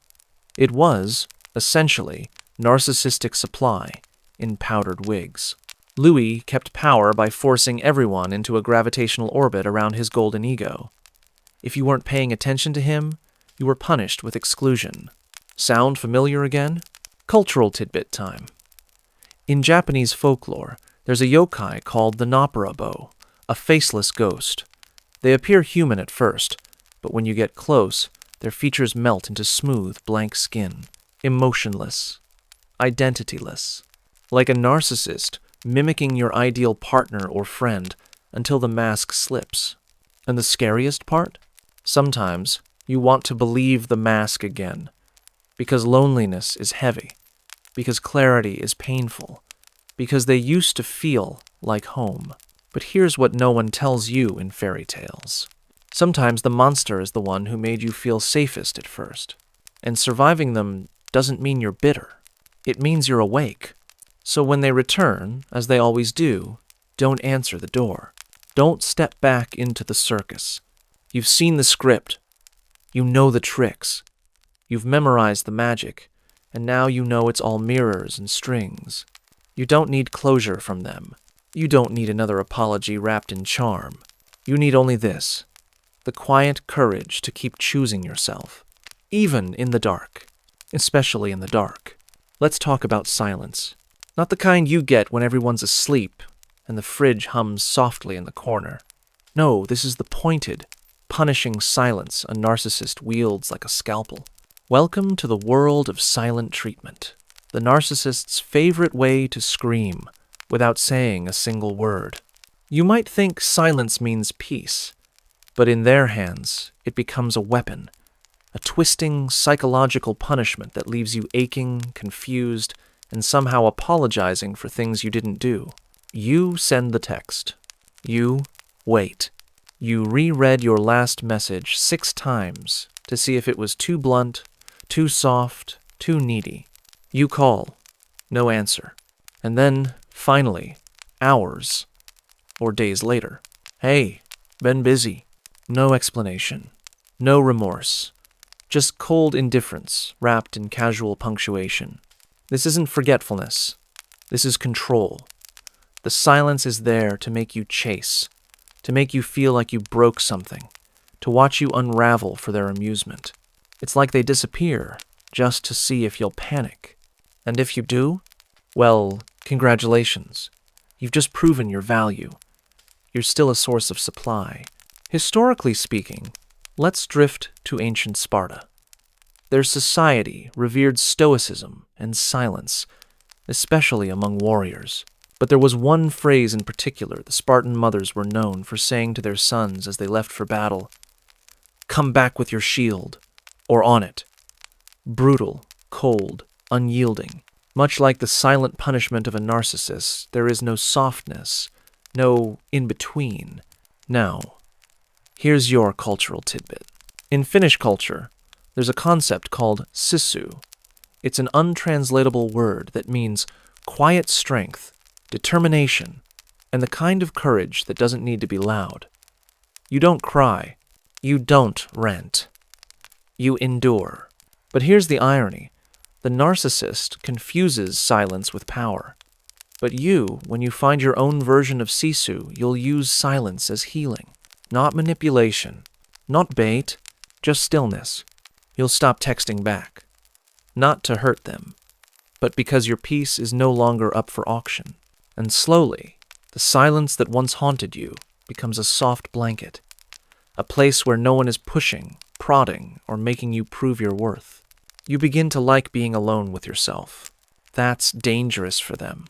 It was, essentially, narcissistic supply in powdered wigs. Louis kept power by forcing everyone into a gravitational orbit around his golden ego. If you weren't paying attention to him, you were punished with exclusion. Sound familiar again? Cultural tidbit time. In Japanese folklore, there's a yokai called the Naparabo, a faceless ghost. They appear human at first, but when you get close, their features melt into smooth, blank skin, emotionless, identityless, like a narcissist mimicking your ideal partner or friend until the mask slips. And the scariest part? Sometimes you want to believe the mask again, because loneliness is heavy, because clarity is painful, because they used to feel like home. But here's what no one tells you in fairy tales. Sometimes the monster is the one who made you feel safest at first, and surviving them doesn't mean you're bitter. It means you're awake. So when they return, as they always do, don't answer the door. Don't step back into the circus. You've seen the script. You know the tricks. You've memorized the magic, and now you know it's all mirrors and strings. You don't need closure from them. You don't need another apology wrapped in charm. You need only this: the quiet courage to keep choosing yourself, even in the dark, especially in the dark. Let's talk about silence. Not the kind you get when everyone's asleep and the fridge hums softly in the corner. No, this is the pointed, punishing silence a narcissist wields like a scalpel. Welcome to the world of silent treatment, the narcissist's favorite way to scream without saying a single word. You might think silence means peace, but in their hands, it becomes a weapon, a twisting psychological punishment that leaves you aching, confused, and somehow apologizing for things you didn't do. You send the text. You wait. You reread your last message 6 times to see if it was too blunt, too soft, too needy. You call. No answer. And then, finally, hours or days later. Hey, been busy. No explanation. No remorse. Just cold indifference wrapped in casual punctuation. This isn't forgetfulness. This is control. The silence is there to make you chase, to make you feel like you broke something, to watch you unravel for their amusement. It's like they disappear just to see if you'll panic. And if you do, well, congratulations. You've just proven your value. You're still a source of supply. Historically speaking, let's drift to ancient Sparta. Their society revered stoicism and silence, especially among warriors. But there was one phrase in particular the Spartan mothers were known for saying to their sons as they left for battle: "Come back with your shield, or on it." Brutal, cold, unyielding. Much like the silent punishment of a narcissist, there is no softness, no in-between. Now, here's your cultural tidbit. In Finnish culture, there's a concept called sissu. It's an untranslatable word that means quiet strength, determination, and the kind of courage that doesn't need to be loud. You don't cry. You don't rant. You endure. But here's the irony. The narcissist confuses silence with power. But you, when you find your own version of Sisu, you'll use silence as healing. Not manipulation, not bait, just stillness. You'll stop texting back. Not to hurt them, but because your peace is no longer up for auction. And slowly, the silence that once haunted you becomes a soft blanket, a place where no one is pushing, prodding, or making you prove your worth. You begin to like being alone with yourself. That's dangerous for them,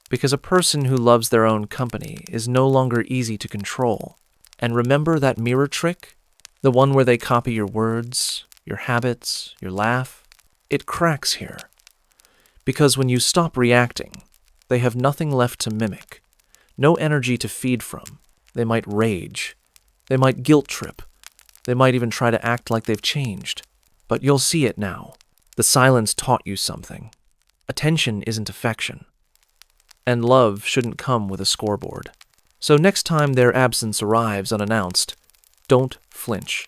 because a person who loves their own company is no longer easy to control. And remember that mirror trick? The one where they copy your words, your habits, your laugh? It cracks here. Because when you stop reacting, they have nothing left to mimic, no energy to feed from. They might rage. They might guilt trip. They might even try to act like they've changed. But you'll see it now. The silence taught you something. Attention isn't affection. And love shouldn't come with a scoreboard. So next time their absence arrives unannounced, don't flinch.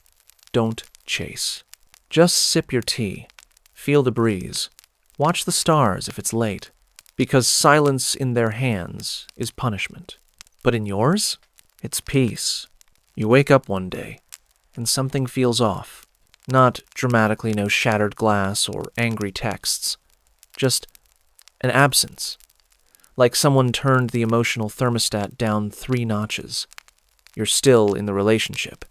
Don't chase. Just sip your tea. Feel the breeze. Watch the stars if it's late. Because silence in their hands is punishment. But in yours, it's peace. You wake up one day, and something feels off. Not dramatically no shattered glass or angry texts. Just an absence. Like someone turned the emotional thermostat down 3 notches. You're still in the relationship.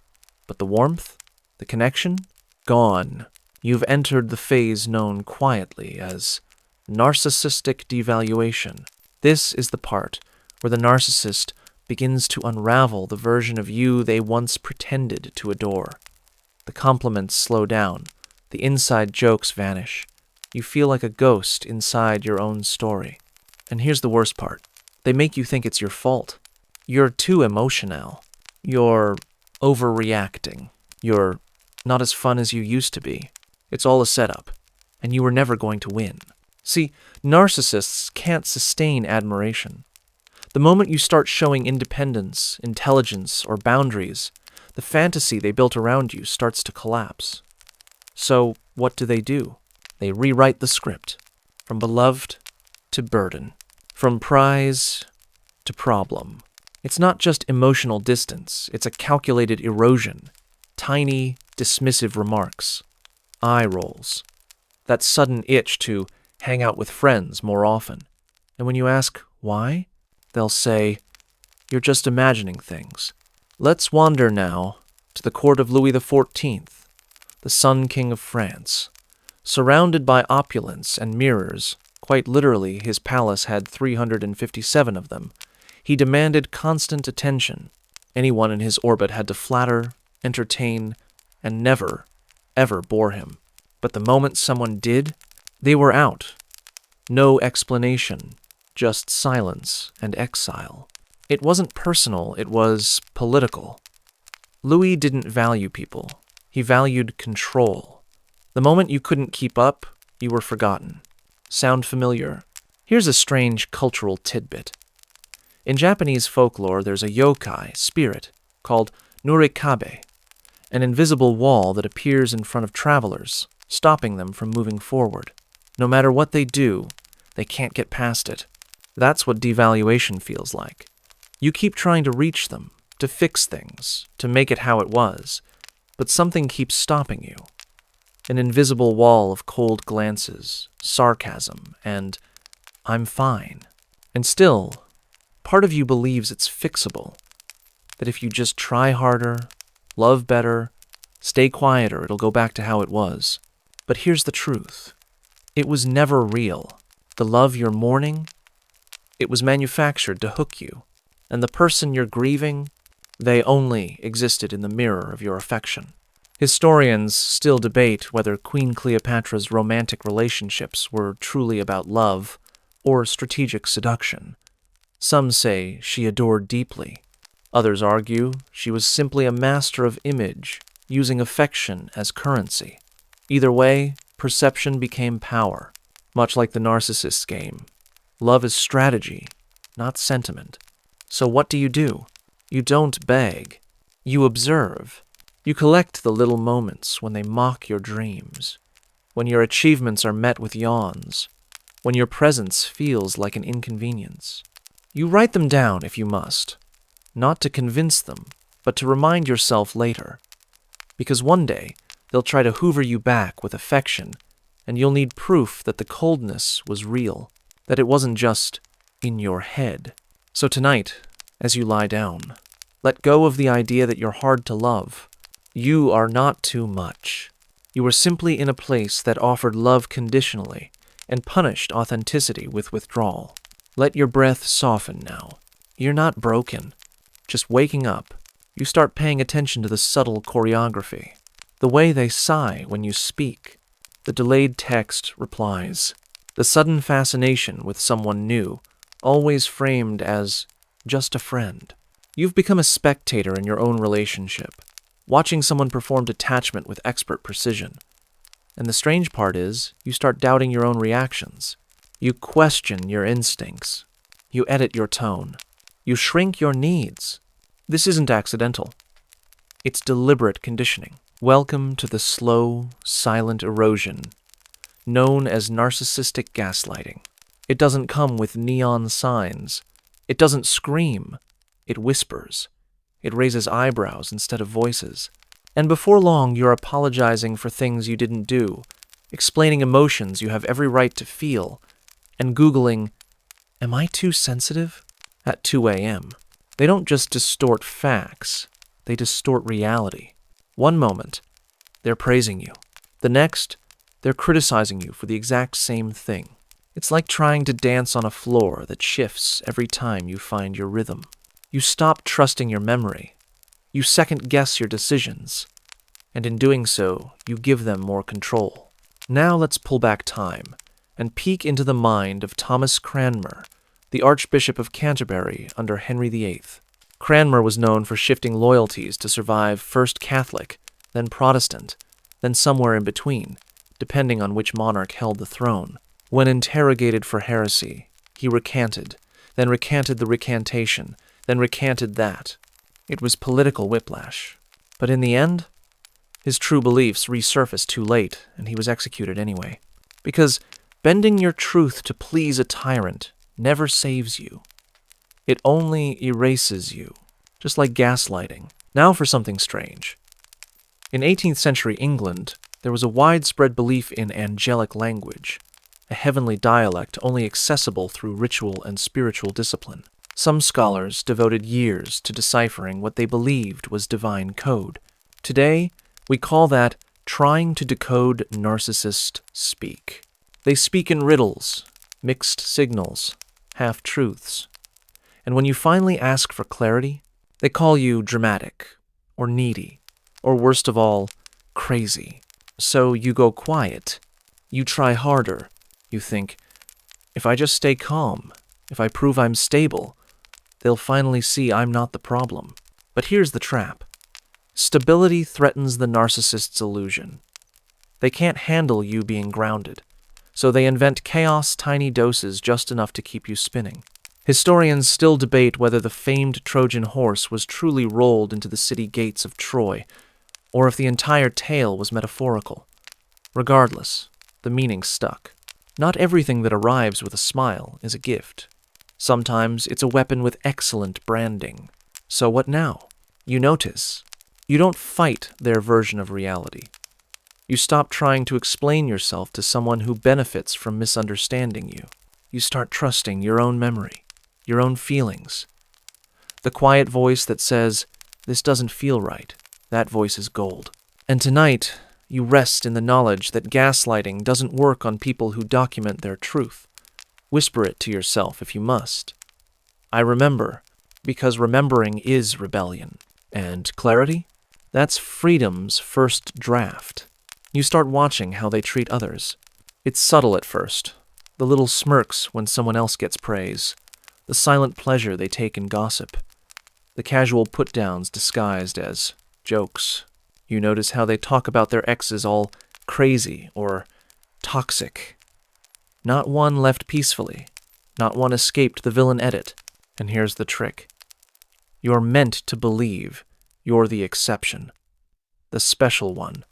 But the warmth, the connection, gone. You've entered the phase known quietly as narcissistic devaluation. This is the part where the narcissist begins to unravel the version of you they once pretended to adore. The compliments slow down. The inside jokes vanish. You feel like a ghost inside your own story. And here's the worst part. They make you think it's your fault. You're too emotional. You're overreacting. You're not as fun as you used to be. It's all a setup, and you were never going to win. See, narcissists can't sustain admiration. The moment you start showing independence, intelligence, or boundaries, the fantasy they built around you starts to collapse. So, what do? They rewrite the script, from beloved to burden, from prize to problem. It's not just emotional distance, it's a calculated erosion, tiny, dismissive remarks, eye rolls, that sudden itch to hang out with friends more often. And when you ask why, they'll say, "You're just imagining things." Let's wander now to the court of Louis XIV, the Sun King of France. Surrounded by opulence and mirrors, quite literally his palace had 357 of them, he demanded constant attention. Anyone in his orbit had to flatter, entertain, and never, ever bore him. But the moment someone did, they were out. No explanation, just silence and exile. It wasn't personal, it was political. Louis didn't value people. He valued control. The moment you couldn't keep up, you were forgotten. Sound familiar? Here's a strange cultural tidbit. In Japanese folklore, there's a yokai, spirit, called nurikabe, an invisible wall that appears in front of travelers, stopping them from moving forward. No matter what they do, they can't get past it. That's what devaluation feels like. You keep trying to reach them, to fix things, to make it how it was, but something keeps stopping you. An invisible wall of cold glances, sarcasm, and "I'm fine." And still, part of you believes it's fixable, that if you just try harder, love better, stay quieter, it'll go back to how it was. But here's the truth. It was never real. The love you're mourning, it was manufactured to hook you. And the person you're grieving, they only existed in the mirror of your affection. Historians still debate whether Queen Cleopatra's romantic relationships were truly about love or strategic seduction. Some say she adored deeply. Others argue she was simply a master of image, using affection as currency. Either way, perception became power, much like the Narcissist's game. Love is strategy, not sentiment. So what do? You don't beg. You observe. You collect the little moments when they mock your dreams, when your achievements are met with yawns, when your presence feels like an inconvenience. You write them down if you must, not to convince them, but to remind yourself later. Because one day, they'll try to hoover you back with affection, and you'll need proof that the coldness was real, that it wasn't just in your head. So tonight, as you lie down, let go of the idea that you're hard to love. You are not too much. You are simply in a place that offered love conditionally and punished authenticity with withdrawal. Let your breath soften now. You're not broken. Just waking up, you start paying attention to the subtle choreography. The way they sigh when you speak. The delayed text replies. The sudden fascination with someone new, always framed as just a friend. You've become a spectator in your own relationship, watching someone perform detachment with expert precision. And the strange part is, you start doubting your own reactions. You question your instincts. You edit your tone. You shrink your needs. This isn't accidental. It's deliberate conditioning. Welcome to the slow, silent erosion known as narcissistic gaslighting. It doesn't come with neon signs. It doesn't scream. It whispers. It raises eyebrows instead of voices. And before long, you're apologizing for things you didn't do, explaining emotions you have every right to feel, and Googling, "Am I too sensitive?" at 2 a.m. They don't just distort facts, they distort reality. One moment, they're praising you. The next, they're criticizing you for the exact same thing. It's like trying to dance on a floor that shifts every time you find your rhythm. You stop trusting your memory. You second-guess your decisions. And in doing so, you give them more control. Now let's pull back time and peek into the mind of Thomas Cranmer, the Archbishop of Canterbury under Henry VIII. Cranmer was known for shifting loyalties to survive first Catholic, then Protestant, then somewhere in between, depending on which monarch held the throne. When interrogated for heresy, he recanted, then recanted the recantation, then recanted that. It was political whiplash. But in the end, his true beliefs resurfaced too late, and he was executed anyway. Because bending your truth to please a tyrant never saves you. It only erases you, just like gaslighting. Now for something strange. In 18th century England, there was a widespread belief in angelic language, a heavenly dialect only accessible through ritual and spiritual discipline. Some scholars devoted years to deciphering what they believed was divine code. Today, we call that trying to decode narcissist speak. They speak in riddles, mixed signals, half-truths. And when you finally ask for clarity, they call you dramatic, or needy, or worst of all, crazy. So you go quiet. You try harder. You think, if I just stay calm, if I prove I'm stable, they'll finally see I'm not the problem. But here's the trap. Stability threatens the narcissist's illusion. They can't handle you being grounded, so they invent chaos tiny doses just enough to keep you spinning. Historians still debate whether the famed Trojan horse was truly rolled into the city gates of Troy, or if the entire tale was metaphorical. Regardless, the meaning stuck. Not everything that arrives with a smile is a gift. Sometimes it's a weapon with excellent branding. So what now? You notice. You don't fight their version of reality. You stop trying to explain yourself to someone who benefits from misunderstanding you. You start trusting your own memory, your own feelings. The quiet voice that says, "This doesn't feel right," that voice is gold. And tonight, you rest in the knowledge that gaslighting doesn't work on people who document their truth. Whisper it to yourself if you must. I remember, because remembering is rebellion. And clarity? That's freedom's first draft. You start watching how they treat others. It's subtle at first. The little smirks when someone else gets praise. The silent pleasure they take in gossip. The casual put-downs disguised as jokes. You notice how they talk about their exes all crazy or toxic. Not one left peacefully. Not one escaped the villain edit. And here's the trick. You're meant to believe you're the exception. The special one.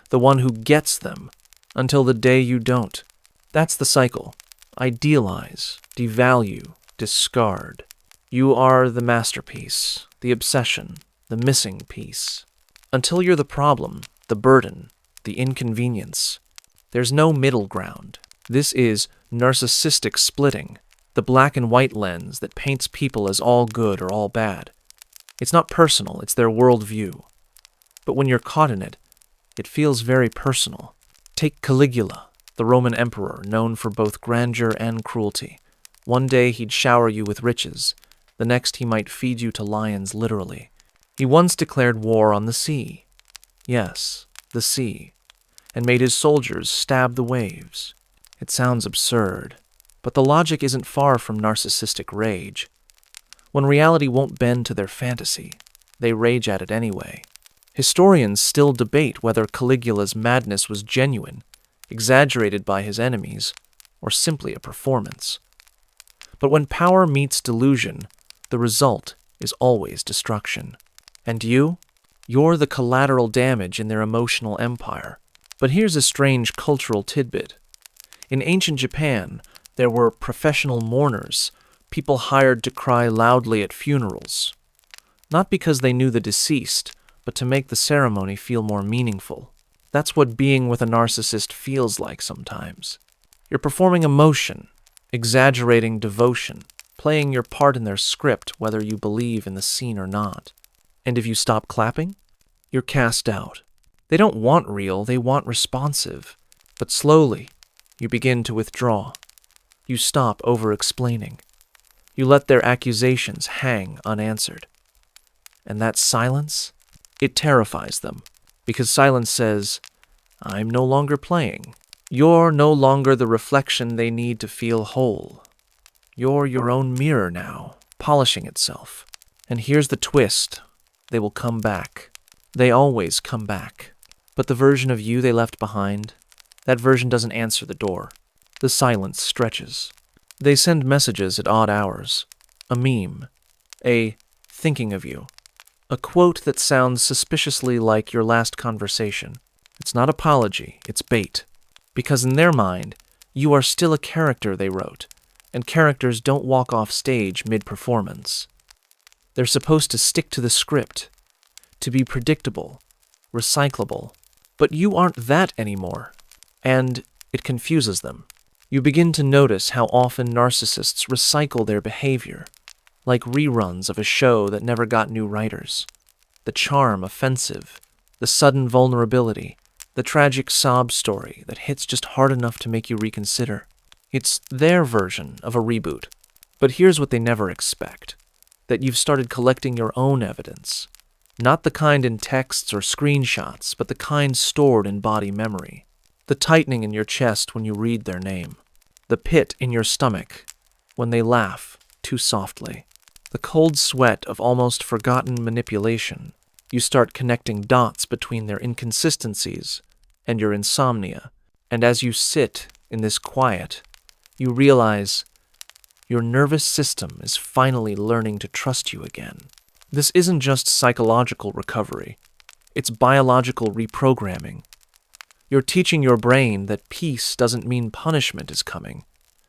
The one who gets them until the day you don't. That's the cycle. idealize, devalue, discard. You are the masterpiece, the obsession, the missing piece. Until you're the problem, the burden, the inconvenience. There's no middle ground. This is narcissistic splitting, the black and white lens that paints people as all good or all bad. It's not personal, it's their worldview. But when you're caught in it, it feels very personal. Take Caligula, the Roman emperor, known for both grandeur and cruelty. One day he'd shower you with riches, the next he might feed you to lions literally. He once declared war on the sea. Yes, the sea, and made his soldiers stab the waves. It sounds absurd, but the logic isn't far from narcissistic rage. When reality won't bend to their fantasy, they rage at it anyway. Historians still debate whether Caligula's madness was genuine, exaggerated by his enemies, or simply a performance. But when power meets delusion, the result is always destruction. And you're the collateral damage in their emotional empire. But here's a strange cultural tidbit. In ancient Japan, there were professional mourners, people hired to cry loudly at funerals. Not because they knew the deceased, but to make the ceremony feel more meaningful. That's what being with a narcissist feels like sometimes. You're performing emotion, exaggerating devotion, playing your part in their script whether you believe in the scene or not. And if you stop clapping, you're cast out. They don't want real, they want responsive. But slowly, you begin to withdraw. You stop over-explaining. You let their accusations hang unanswered. And that silence, it terrifies them, because silence says, I'm no longer playing. You're no longer the reflection they need to feel whole. You're your own mirror now, polishing itself. And here's the twist. They will come back. They always come back. But the version of you they left behind, that version doesn't answer the door. The silence stretches. They send messages at odd hours. A meme. A thinking of you. A quote that sounds suspiciously like your last conversation. It's not apology, it's bait. Because in their mind, you are still a character they wrote, and characters don't walk off stage mid-performance. They're supposed to stick to the script, to be predictable, recyclable. But you aren't that anymore, and it confuses them. You begin to notice how often narcissists recycle their behavior, like reruns of a show that never got new writers. The charm offensive, the sudden vulnerability, the tragic sob story that hits just hard enough to make you reconsider. It's their version of a reboot. But here's what they never expect. That you've started collecting your own evidence. Not the kind in texts or screenshots, but the kind stored in body memory. The tightening in your chest when you read their name. The pit in your stomach when they laugh too softly. The cold sweat of almost forgotten manipulation. You start connecting dots between their inconsistencies and your insomnia. And as you sit in this quiet, you realize your nervous system is finally learning to trust you again. This isn't just psychological recovery. It's biological reprogramming. You're teaching your brain that peace doesn't mean punishment is coming,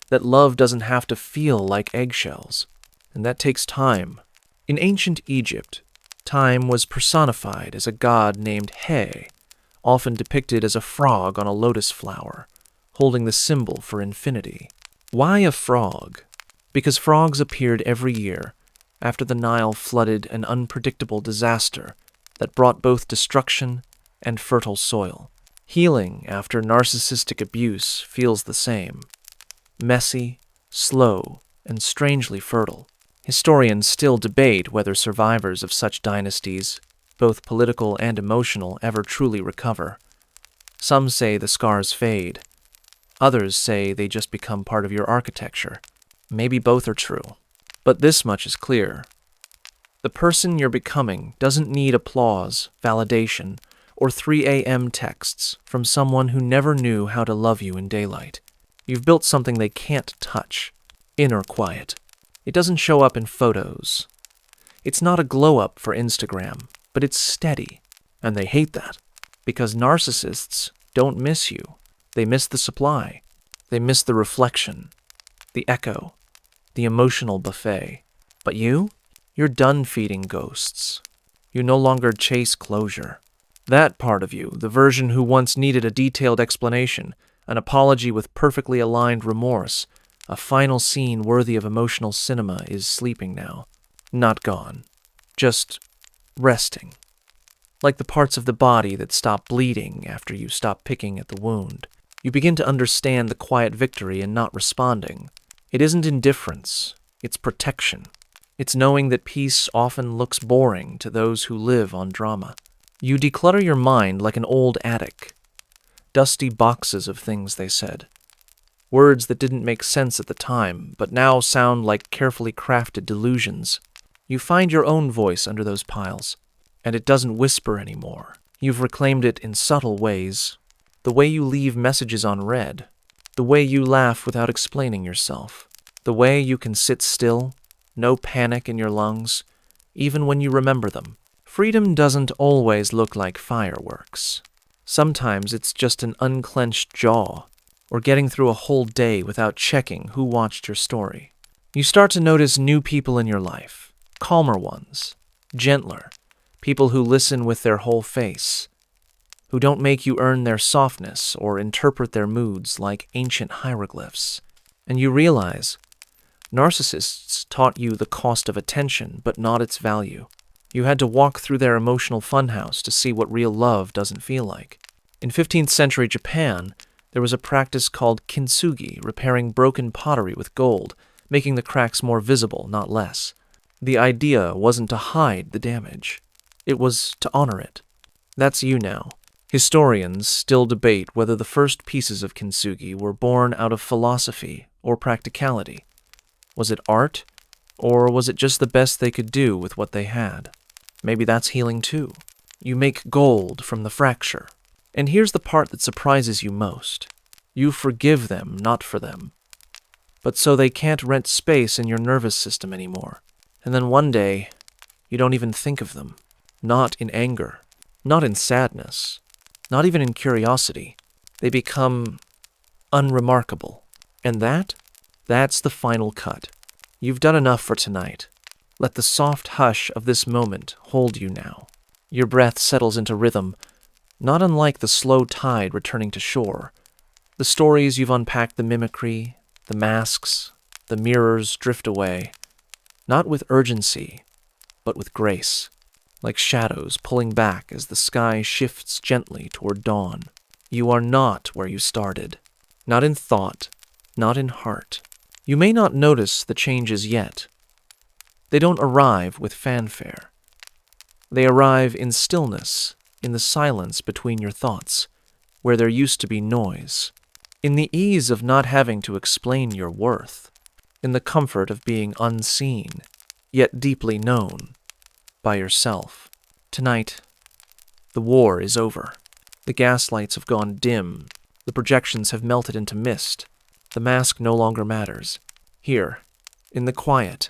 that love doesn't have to feel like eggshells, and that takes time. In ancient Egypt, time was personified as a god named He, often depicted as a frog on a lotus flower, holding the symbol for infinity. Why a frog? Because frogs appeared every year after the Nile flooded an unpredictable disaster that brought both destruction and fertile soil. Healing after narcissistic abuse feels the same. Messy, slow, and strangely fertile. Historians still debate whether survivors of such dynasties, both political and emotional, ever truly recover. Some say the scars fade. Others say they just become part of your architecture. Maybe both are true. But this much is clear. The person you're becoming doesn't need applause, validation, or 3 a.m. texts from someone who never knew how to love you in daylight. You've built something they can't touch. Inner quiet. It doesn't show up in photos. It's not a glow-up for Instagram, but it's steady. And they hate that. Because narcissists don't miss you. They miss the supply. They miss the reflection. the echo, the emotional buffet. But you're done feeding ghosts. You no longer chase closure. That part of you, the version who once needed a detailed explanation, an apology with perfectly aligned remorse, a final scene worthy of emotional cinema, is sleeping now. Not gone. Just resting. Like the parts of the body that stop bleeding after you stop picking at the wound. You begin to understand the quiet victory in not responding. It isn't indifference, it's protection. It's knowing that peace often looks boring to those who live on drama. You declutter your mind like an old attic. Dusty boxes of things they said. Words that didn't make sense at the time, but now sound like carefully crafted delusions. You find your own voice under those piles, and it doesn't whisper anymore. You've reclaimed it in subtle ways. The way you leave messages unread. The way you laugh without explaining yourself. The way you can sit still, no panic in your lungs, even when you remember them. Freedom doesn't always look like fireworks. Sometimes it's just an unclenched jaw, or getting through a whole day without checking who watched your story. You start to notice new people in your life, calmer ones, gentler, people who listen with their whole face, who don't make you earn their softness or interpret their moods like ancient hieroglyphs. And you realize, narcissists taught you the cost of attention, but not its value. You had to walk through their emotional funhouse to see what real love doesn't feel like. In 15th century Japan, there was a practice called kintsugi, repairing broken pottery with gold, making the cracks more visible, not less. The idea wasn't to hide the damage. It was to honor it. That's you now. Historians still debate whether the first pieces of kintsugi were born out of philosophy or practicality. Was it art, or was it just the best they could do with what they had? Maybe that's healing too. You make gold from the fracture. And here's the part that surprises you most. You forgive them, not for them. But so they can't rent space in your nervous system anymore. And then one day, you don't even think of them. Not in anger. Not in sadness. Not even in curiosity. They become unremarkable. And that's the final cut. You've done enough for tonight. Let the soft hush of this moment hold you now. Your breath settles into rhythm, not unlike the slow tide returning to shore. The stories you've unpacked, the mimicry, the masks, the mirrors drift away, not with urgency, but with grace, like shadows pulling back as the sky shifts gently toward dawn. You are not where you started, not in thought, not in heart. You may not notice the changes yet. They don't arrive with fanfare. They arrive in stillness, in the silence between your thoughts, where there used to be noise, in the ease of not having to explain your worth, in the comfort of being unseen, yet deeply known, by yourself. Tonight, the war is over. The gaslights have gone dim. The projections have melted into mist. The mask no longer matters. Here, in the quiet,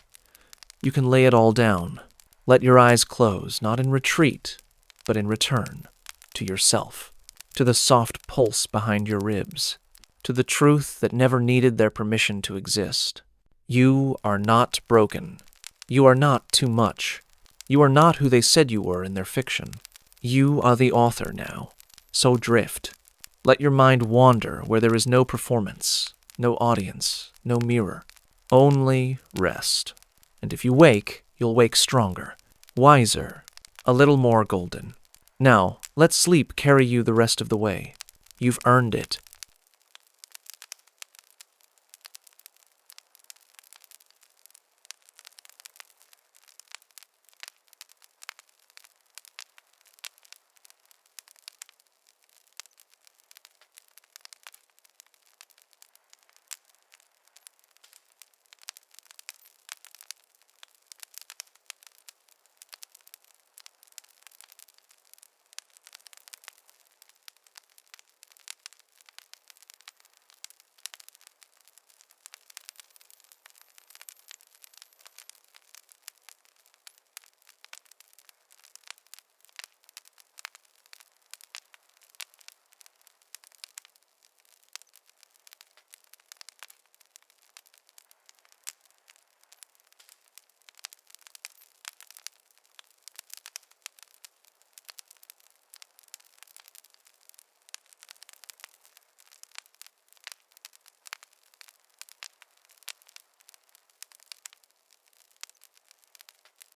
you can lay it all down. Let your eyes close, not in retreat, but in return, to yourself, to the soft pulse behind your ribs, to the truth that never needed their permission to exist. You are not broken. You are not too much. You are not who they said you were in their fiction. You are the author now. So drift. Let your mind wander where there is no performance, no audience, no mirror. Only rest. And if you wake, you'll wake stronger, wiser, a little more golden. Now, let sleep carry you the rest of the way. You've earned it.